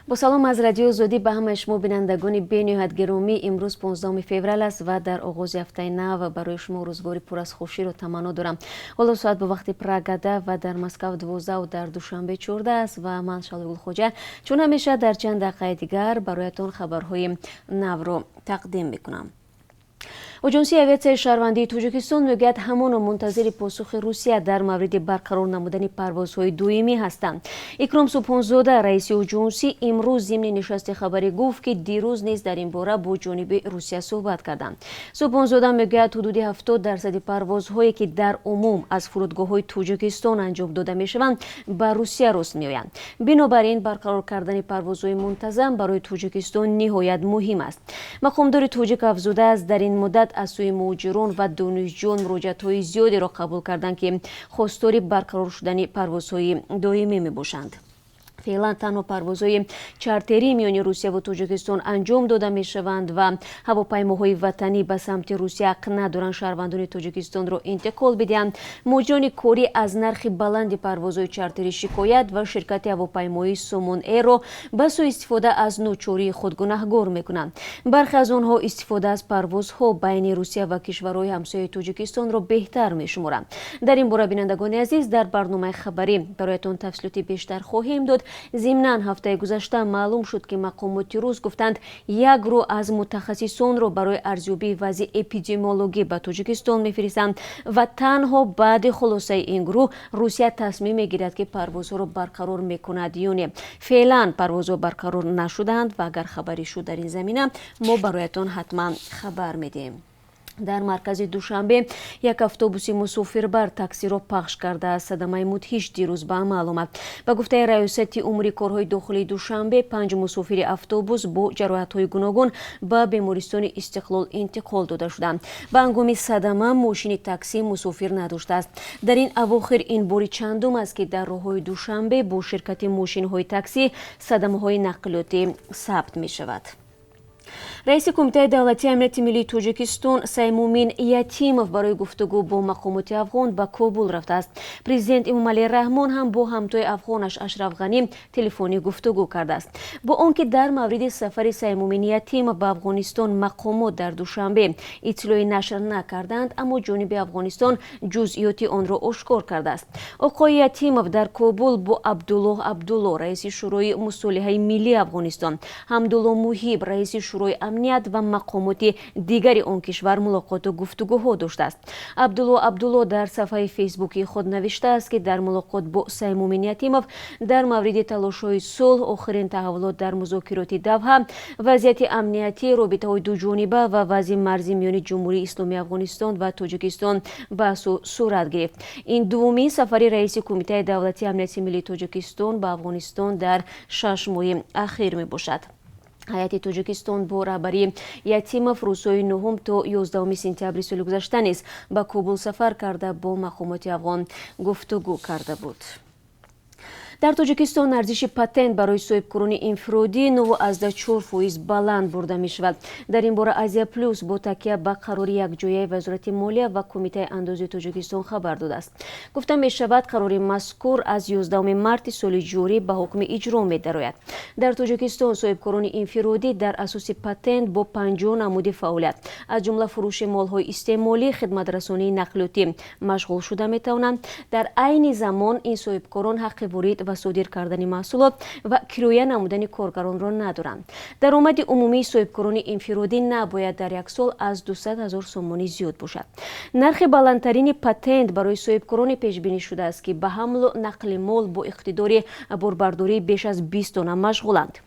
با سلام از رادیو زودی به همه شما بینندگان بی‌نهایت گرامی. امروز 15 فوریه است و در آغاز هفته نو برای شما روزگاری پر از خوشی رو تمنا دارم. حالا ساعت به وقت پراگاده و در مسکو 12 و در دوشنبه 14 است و من شالگل خوجه چون همیشه در چند دقیقه دیگر برایتان خبرهای نو رو تقدیم میکنم. اجنسی اویاتسیای شهروندی توجیکستان میگوید همان منتظر پاسخ روسیه در مورد برقرار نمودن پروازهای دویمی هستند. اکرام سبحانزاده رئیس اجنسی امروز ضمن نشست خبری گفت که دیروز نیز در این باره با جانب روسیه صحبت کردند. سبحانزاده میگوید حدود 70% پروازهایی که در عموم از فرودگاه‌های توجیکستان انجام داده میشوند به روسیه راست میآیند. بنابراین برقرار کردن پروازهای منتظم برای توجیکستان نهایت مهم است. مقامدار توجیک افزوده است در این مدت از سوی مهاجران و دانشجویان مراجعات‌های زیادی را قبول کردند که خواستار برقرار شدن پروازهای دائمی میباشند. فعلا تنها پروازهای چارتری میان روسیه و توجیکستان انجام داده می شوند و هواپیماهای وطنی به سمت روسیه حق ندارند شهروندان توجیکستان را انتقال بدهند. مجانی کاری از نرخ بلند پروازهای چارتری شکایت و شرکت هواپیمایی سومون ایر را به سوی استفاده از نوچوری خود گناهکار میکنند. برخی از آنها استفاده از پروازها بین روسیه و کشورهای همسایه توجیکستان را بهتر میشمارند. در این باره بینندگان عزیز در برنامه خبری برایتان تفصیلات بیشتر خواهیم داد. ضمناً هفته گذشته معلوم شد که مقامات روس گفتند یک گروه از متخصصان را برای ارزیابی وضع اپیدمیولوژی به توجیکستان میفرستند و تنها بعد خلاصه این گروه روسیه تصمیم میگیرد که پروازها را برقرار میکند یا نه. فعلا پروازها برقرار نشدند و اگر خبری شد در این زمینه ما برایتان حتما خبر میدیم. در مرکز دوشنبه یک اتوبوس مسافربر تاکسی را پخش کرده است. صدمه مدهش دیروز به عمل آمد. به گفته ریاست امور کارهای داخلی دوشنبه 5 مسافر اتوبوس با جراحت‌های گوناگون به بیمارستان استقلال انتقال داده شدند. به هنگام صدمه ماشین تاکسی مسافر نداشته است. در این اواخر این باری چندم است که در راه‌های دوشنبه با شرکت ماشین‌های تاکسی صدمه‌های نقلیاتی ثبت می‌شود. رئیس کمیته دولتی امنیت ملی توجیکستان سیمومین یتیمов برای گفتگو با مقامات افغان به کابل رفته است. پرزیدنت امامعلی رحمان هم با همتای افغانش اشرف غنی تلفنی گفتگو کرده است. با آنکه در مورد سفر سیمومین یتیم به افغانستان مقامات در دوشنبه اطلاعی نشر نکردند، اما جانب افغانستان جزئیات آن را آشکار کرده است. آقای یتیمov در کابل با عبدالله رئیس شورای مصالحه ملی افغانستان، حمدالله موهیب رئیس شورای امنیت و مقامات دیگری آن کشور ملاقات و گفتگوها داشته است. عبدالله در صفحه فیسبوکی خود نوشته است که در ملاقات با سیمومین یتیمov در مورد تلاش‌های صلح، آخرین تحولات در مذاکرات دوحه، وضعیت امنیتی، رابطه‌های دوجانبه و وضع مرزی میان جمهوری اسلامی افغانستان و تاجیکستان بحث صورت گرفت. این دومین سفر رئیس کمیته دولتی امنیت ملی تاجیکستان به افغانستان در 6 ماه اخیر میباشد. هیئت توجیکستان با رهبری یتیمov روزهای 9 تا 11 سپتامبر سال گذشته نیز به کابل سفر کرده با مقامات افغان گفتگو کرده بود. در توجیکستان ارزش پتنت برای صاحبکاران انفرادی 9.4% بلند برده می شود. در این باره آزیا پلوس با تکیه به قرار یک جایه وزارت مالیه و کمیته اندازه توجیکستان خبر داده است. گفته می شود قرار مذکور از 11 مارس سال جاری به حکم اجرا می درآید. در توجیکستان صاحبکاران انفرادی در اساس پتنت با 50 نمود فعالیت از جمله فروش مال‌های استعمالی، خدمت رسانی نقلیاتی مشغول شده می توانند. در عین زمان این صاحبکاران حق ورود و صادر کردن محصولات و کرایه نمودن کارگران را ندارند. درآمد عمومی صاحبکاران انفرادی نباید در یک سال از 200,000 سومانی زیاد باشد. نرخ بلندترین پتنت برای صاحبکاران پیش بینی شده است که به حمل و نقل مال با اقتدار باربرداری بیش از 20 تن مشغولند.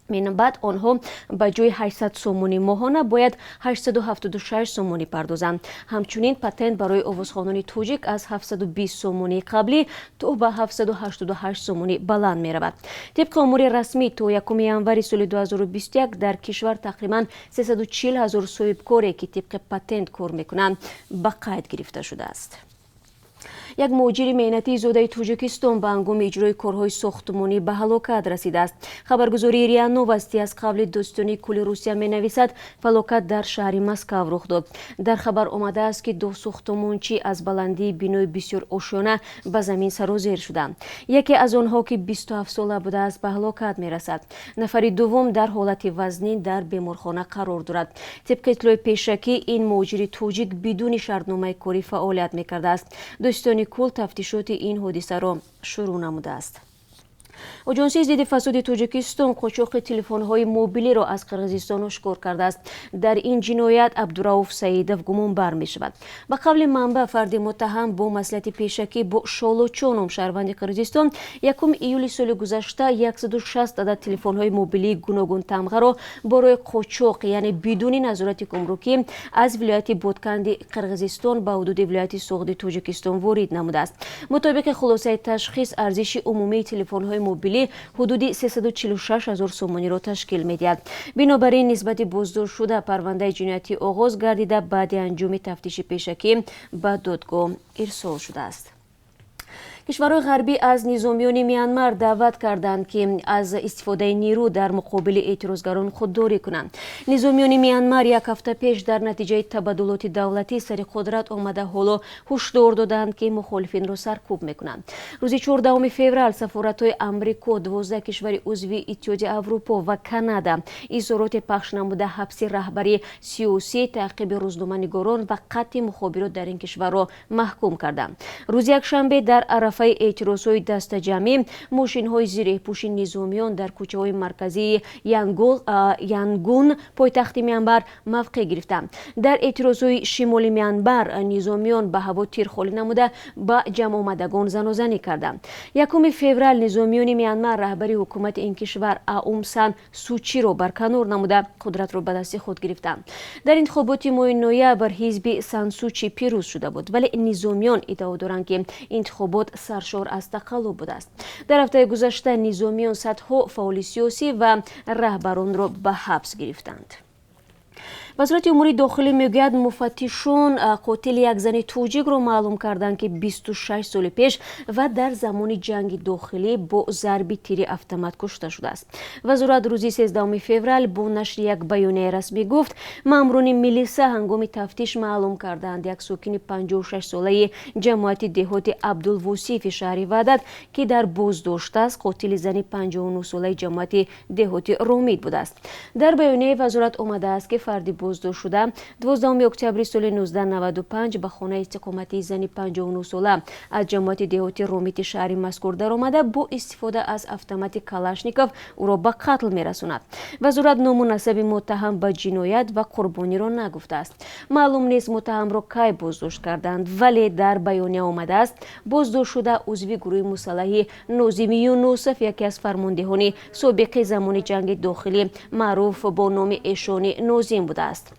من بعد آنها به جای 800 سومانی ماهانه باید 876 سومانی پردازند. همچنین پتنت برای آوازخوانان توجیک از 720 سومانی قبلی تا به 788 سومانی بلند می رود. طبق امور رسمی تا 1 ژانویه سال 2021 در کشور تقریبا 340,000 صاحبکاری که طبق پتنت کار می کنند به قید گرفته شده است. یک مهاجر مهنتی زاده توجیکستان به هنگام اجرای کارهای ساختمانی به هلاکت رسیده است. خبرگزاری ریاء نوستی از قبل دوستانی کل روسیه می‌نویسد فلاکت در شهر مسکو رخ داد. در خبر آمده است که دو ساختمانچی از بلندی بینای بسیار آشیانه به زمین سرازیر شدند. یکی از آنها که 27 ساله بوده است به هلاکت می‌رسد. نفر دوم در حالت وزنی در بیمارخانه قرار دارد. طبق اطلاع پیشکی این مهاجر توجیک بدون شرطنامه کاری فعالیت می‌کرده است. دوستانی کل تفتیشات این حادثه را شروع نموده است. آژانس ضد فساد توجیکستان قاچاق تلفن‌های موبیلی را از قرقیزستان آشکار کرده است. در این جنایت عبدالرؤوف سعیدов گمانبر می‌شود. به قول منبع فرد متهم با مصلحت پیشکی با شالوچو نام شهروند قرقیزستان 1 ایول سال گذشته 160 عدد تلفن‌های موبیلی گوناگون تمغه را برای قاچاق یعنی بدون نظارت گمرکی از ولایت بادکند قرقیزستان به حدود ولایت سوغد توجیکستان وارد نموده است. مطابق خلاصه تشخیص ارزش عمومی تلفن‌های موبیلی حدود 346,000 سومانی را تشکیل می‌دهد. بنابراین نسبت بازداشت شده پرونده جنایتی آغاز گردیده بعد انجام تفتیش پیشکی به دادگاه ارسال شده است. کشورهای غربی از نظامیان میانمار دعوت کردند که از استفاده نیرو در مقابل اعتراضگران خودداری کنند. نظامیان میانمار یک هفته پیش در نتیجه تبادلات دولتی سر قدرت آمده حالا هشدار دادند که مخالفین را سرکوب میکنند. روز 14 فوریه سفارت‌های آمریکا، 12 کشور عضو اتحادیه اروپا و کانادا اظهارات پخش نموده حبس رهبری سیاسی، تعقیب روزنامه‌نگاران و قطع مخابرات در این کشور را محکوم کردند. روز یکشنبه در عرفه اعتراضهای دست جمعی ماشین‌های زیر پوش نظامیان در کوچه‌های مرکزی یانگون پایتخت میانمار موقع گرفتند. در اعتراضهای شمال میانمار نظامیان به هوا تیرخواری نموده با جمع آمدگان زناشویی کردند. 1 فوریه نظامیان میانمار رهبری حکومت این کشور آوم سان سوچی را برکنار نموده قدرت را به دست خود گرفتند. در انتخابات ماه نوامبر حزب سان سوچی پیروز شده بود ولی نظامیان ادعا دارند که انتخابات سرشار از تقلب بوده است. در هفته گذشته نظامیان صدها فعال سیاسی و رهبران را به حبس گرفتند. وزارت امور داخلی میگوید مفتشان قاتل یک زن توجیک را معلوم کردند که 26 سال پیش و در زمان جنگ داخلی با ضرب تیر اتومات کشته شده است. وزارت روز 13 فوریه با نشر یک بیانیه رسمی گفت ماموران میلیسا هنگام تفتیش معلوم کردند یک ساکن 56 ساله جماعت دهات عبدالوصیف شهر وحدت که در بازداشت است قاتل زن 59 ساله جماعت دهات رومید بوده است. در بیانیه وزارت آمده است که فردی بازداشت شده 12 اکتبر سال 1995 به خانه استقامتی زن 59 ساله از جماعت دهات رومیت شهر مذکور در آمده با استفاده از اتومات کلاشنیکوف او را به قتل میرساند. وزارت نام و نسب متهم به جنایت و قربانی را نگفته است. معلوم نیست متهم را کی بازداشت کردند ولی در بیانیه آمده است بازداشت شده عضو گروه مسلح ناظم یونوسف یکی از فرماندهان سابق زمان جنگ داخلی معروف با نام ایشان ناظم بوده است.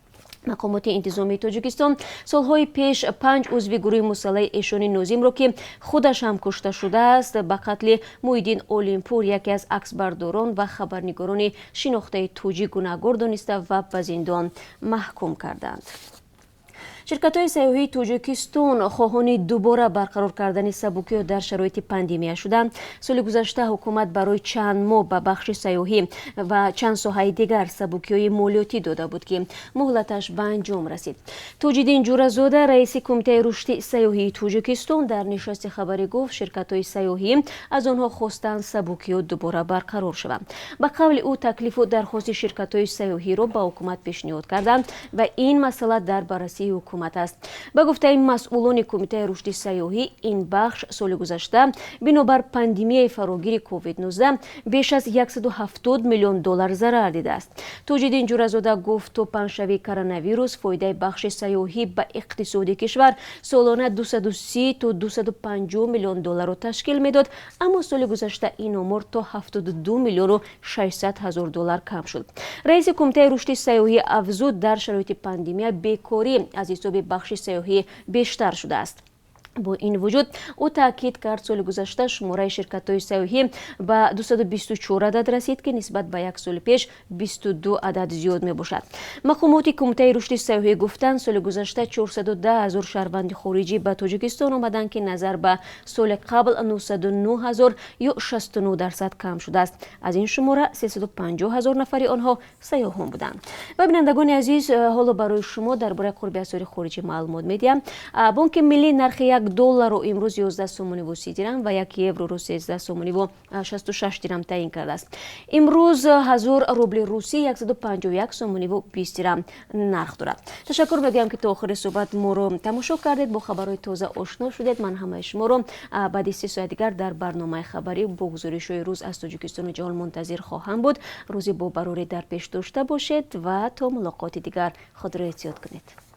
مقامات انتظامی توجیکستان سالهای پیش 5 عضو گروه مسلح ایشان ناظم را که خودش هم کشته شده است به قتل محیدین اولیمپور یکی از عکسبرداران و خبرنگاران شناخته توجیک گناهکار دانسته و به زندان محکوم کردند. شرکت‌های سیاحی توجیکستان خواهان دوباره برقرار کردن سبوکی در شرایط پاندمیا شدند. سال گذشته حکومت برای چند ماه به بخش سیاحی و چند ساحه دیگر سبوکی‌های مالیاتی داده بود که مهلتش به انجام رسید. توجیدین جورزاده رئیس کمیته رشد سیاحی توجیکستان در نشست خبری گفت شرکت‌های سیاحی از آنها خواستند سبوکی‌ها دوباره برقرار شوند. به قول او تکلیف و درخواست شرکت‌های سیاحی را به حکومت پیشنهاد کردند و این مسئله در بررسی حکومت است. به گفته این مسئولان کمیته رشد سیاحی این بخش سال گذشته بنابر پاندمی فراگیر کووید 19 بیش از 170 میلیون دلار ضرر دیده است. توجیدین جورزاده گفت تا پنجشنبه کرونا فایده بخش سیاحی به اقتصاد کشور سالانه 230 تا 250 میلیون دلار را تشکیل میداد اما سال گذشته این آمار تا 72 میلیون و 600 هزار دلار کم شد. رئیس کمیته رشد سیاحی افزود در شرایط پاندمی بیکاری از حساب بخش سیاحی بیشتر شده است. با این وجود او تاکید کرد سال گذشته شماره شرکت‌های سیاحی به 224 عدد رسید که نسبت به یک سال پیش 22 عدد زیاد می باشد. مقامات کمیته رشد سیاحی گفتند سال گذشته 410,000 شهروند خارجی به تاجیکستان آمدند که نظر به سال قبل 909,000 یا 69% کم شده است. از این شماره 350,000 نفری آنها سیاحان بودند. و بینندگان عزیز، حالا برای شما درباره قرب اسعار خارجی معلومات می‌دهم. بانک ملی نرخ $1 امروز 11 سومانی و 30 درهم و 1 یورو رو 13 سومانی و 66 درهم تعیین کرده است. امروز 1000 روبل روسی 151 سومانی و 20 درهم نرخ دارد. تشکر میگم که تا آخر صحبت ما رو تماشا کردید، با خبرهای تازه آشنا شدید. من همه شما رو بعد 3 ساعت دیگر در برنامه خبری با گزارش‌های روز از تاجیکستان و جهان منتظر خواهم بود. روزی با براری در پیش داشته باشید و تا ملاقات دیگر خود را احتیاط کنید.